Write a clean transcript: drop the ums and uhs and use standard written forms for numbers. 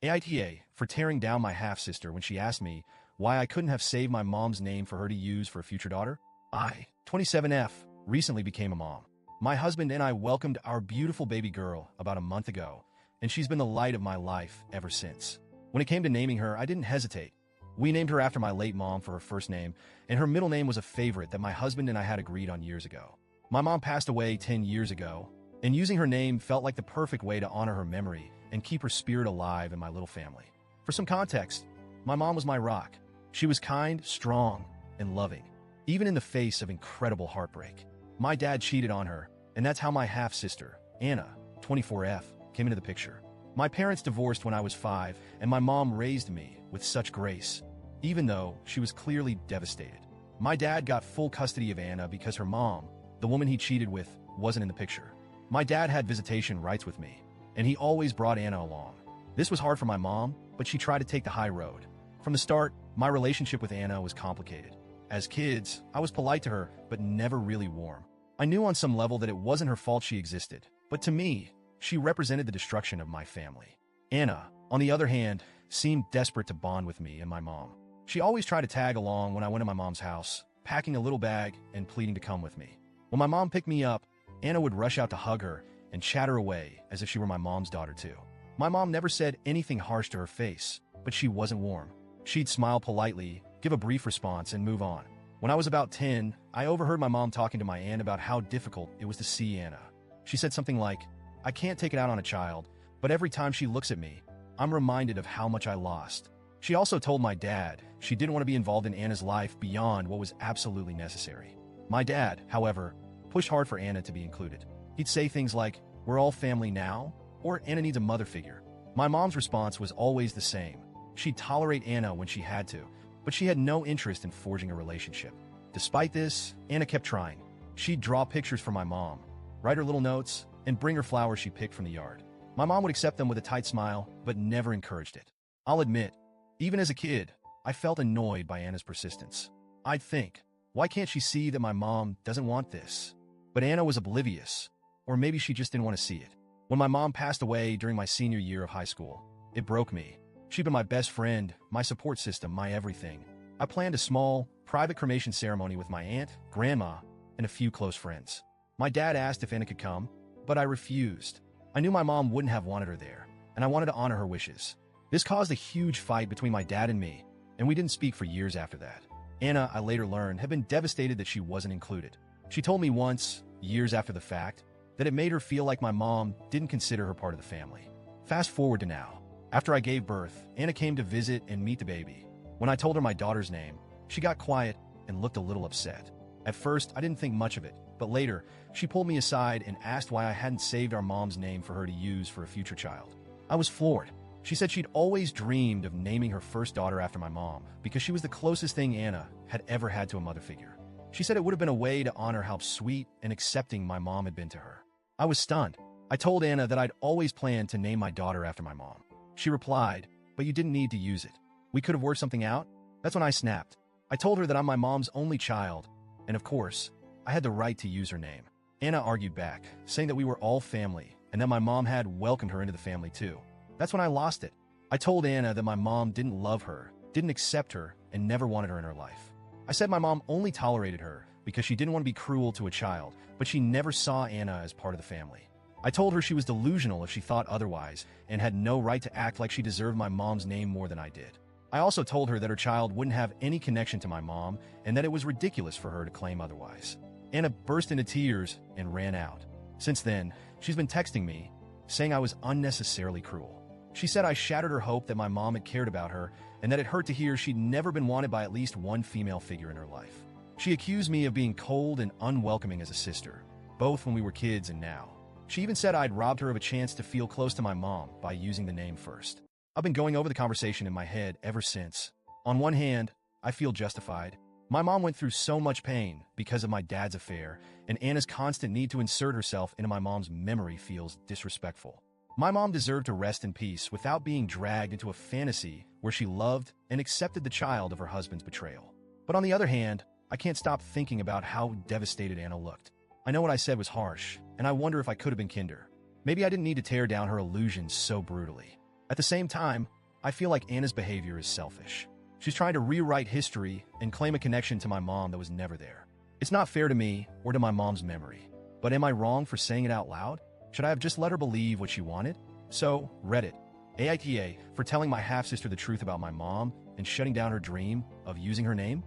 AITA for tearing down my half-sister when she asked me why I couldn't have saved my mom's name for her to use for a future daughter. I, 27F, recently became a mom. My husband and I welcomed our beautiful baby girl about a month ago, and she's been the light of my life ever since. When it came to naming her, I didn't hesitate. We named her after my late mom for her first name, and her middle name was a favorite that my husband and I had agreed on years ago. My mom passed away 10 years ago, and using her name felt like the perfect way to honor her memory and keep her spirit alive in my little family. For some context, my mom was my rock. She was kind, strong, and loving, even in the face of incredible heartbreak. My dad cheated on her, and that's how my half-sister, Anna, 24F, came into the picture. My parents divorced when I was 5, and my mom raised me with such grace, even though she was clearly devastated. My dad got full custody of Anna because her mom, the woman he cheated with, wasn't in the picture. My dad had visitation rights with me, and he always brought Anna along. This was hard for my mom, but she tried to take the high road. From the start, my relationship with Anna was complicated. As kids, I was polite to her, but never really warm. I knew on some level that it wasn't her fault she existed, but to me, she represented the destruction of my family. Anna, on the other hand, seemed desperate to bond with me and my mom. She always tried to tag along when I went to my mom's house, packing a little bag and pleading to come with me. When my mom picked me up, Anna would rush out to hug her and chatter away as if she were my mom's daughter too. My mom never said anything harsh to her face, but she wasn't warm. She'd smile politely, give a brief response, and move on. When I was about 10, I overheard my mom talking to my aunt about how difficult it was to see Anna. She said something like, "I can't take it out on a child, but every time she looks at me, I'm reminded of how much I lost." She also told my dad she didn't want to be involved in Anna's life beyond what was absolutely necessary. My dad, however, pushed hard for Anna to be included. He'd say things like, "We're all family now," or "Anna needs a mother figure." My mom's response was always the same. She'd tolerate Anna when she had to, but she had no interest in forging a relationship. Despite this, Anna kept trying. She'd draw pictures for my mom, write her little notes, and bring her flowers she picked from the yard. My mom would accept them with a tight smile, but never encouraged it. I'll admit, even as a kid, I felt annoyed by Anna's persistence. I'd think, why can't she see that my mom doesn't want this? But Anna was oblivious, or maybe she just didn't want to see it. When my mom passed away during my senior year of high school, it broke me. She'd been my best friend, my support system, my everything. I planned a small, private cremation ceremony with my aunt, grandma, and a few close friends. My dad asked if Anna could come, but I refused. I knew my mom wouldn't have wanted her there, and I wanted to honor her wishes. This caused a huge fight between my dad and me, and we didn't speak for years after that. Anna, I later learned, had been devastated that she wasn't included. She told me once, years after the fact, that it made her feel like my mom didn't consider her part of the family. Fast forward to now. After I gave birth, Anna came to visit and meet the baby. When I told her my daughter's name, she got quiet and looked a little upset. At first, I didn't think much of it, but later, she pulled me aside and asked why I hadn't saved our mom's name for her to use for a future child. I was floored. She said she'd always dreamed of naming her first daughter after my mom because she was the closest thing Anna had ever had to a mother figure. She said it would have been a way to honor how sweet and accepting my mom had been to her. I was stunned. I told Anna that I'd always planned to name my daughter after my mom. She replied, "But you didn't need to use it. We could have worked something out." That's when I snapped. I told her that I'm my mom's only child, and of course, I had the right to use her name. Anna argued back, saying that we were all family and that my mom had welcomed her into the family too. That's when I lost it. I told Anna that my mom didn't love her, didn't accept her, and never wanted her in her life. I said my mom only tolerated her because she didn't want to be cruel to a child, but she never saw Anna as part of the family. I told her she was delusional if she thought otherwise and had no right to act like she deserved my mom's name more than I did. I also told her that her child wouldn't have any connection to my mom and that it was ridiculous for her to claim otherwise. Anna burst into tears and ran out. Since then, she's been texting me, saying I was unnecessarily cruel. She said I shattered her hope that my mom had cared about her and that it hurt to hear she'd never been wanted by at least one female figure in her life. She accused me of being cold and unwelcoming as a sister, both when we were kids and now. She even said I'd robbed her of a chance to feel close to my mom by using the name first. I've been going over the conversation in my head ever since. On one hand, I feel justified. My mom went through so much pain because of my dad's affair, and Anna's constant need to insert herself into my mom's memory feels disrespectful. My mom deserved to rest in peace without being dragged into a fantasy where she loved and accepted the child of her husband's betrayal. But on the other hand, I can't stop thinking about how devastated Anna looked. I know what I said was harsh, and I wonder if I could have been kinder. Maybe I didn't need to tear down her illusions so brutally. At the same time, I feel like Anna's behavior is selfish. She's trying to rewrite history and claim a connection to my mom that was never there. It's not fair to me or to my mom's memory. But am I wrong for saying it out loud? Should I have just let her believe what she wanted? So, Reddit, AITA, for telling my half-sister the truth about my mom and shutting down her dream of using her name?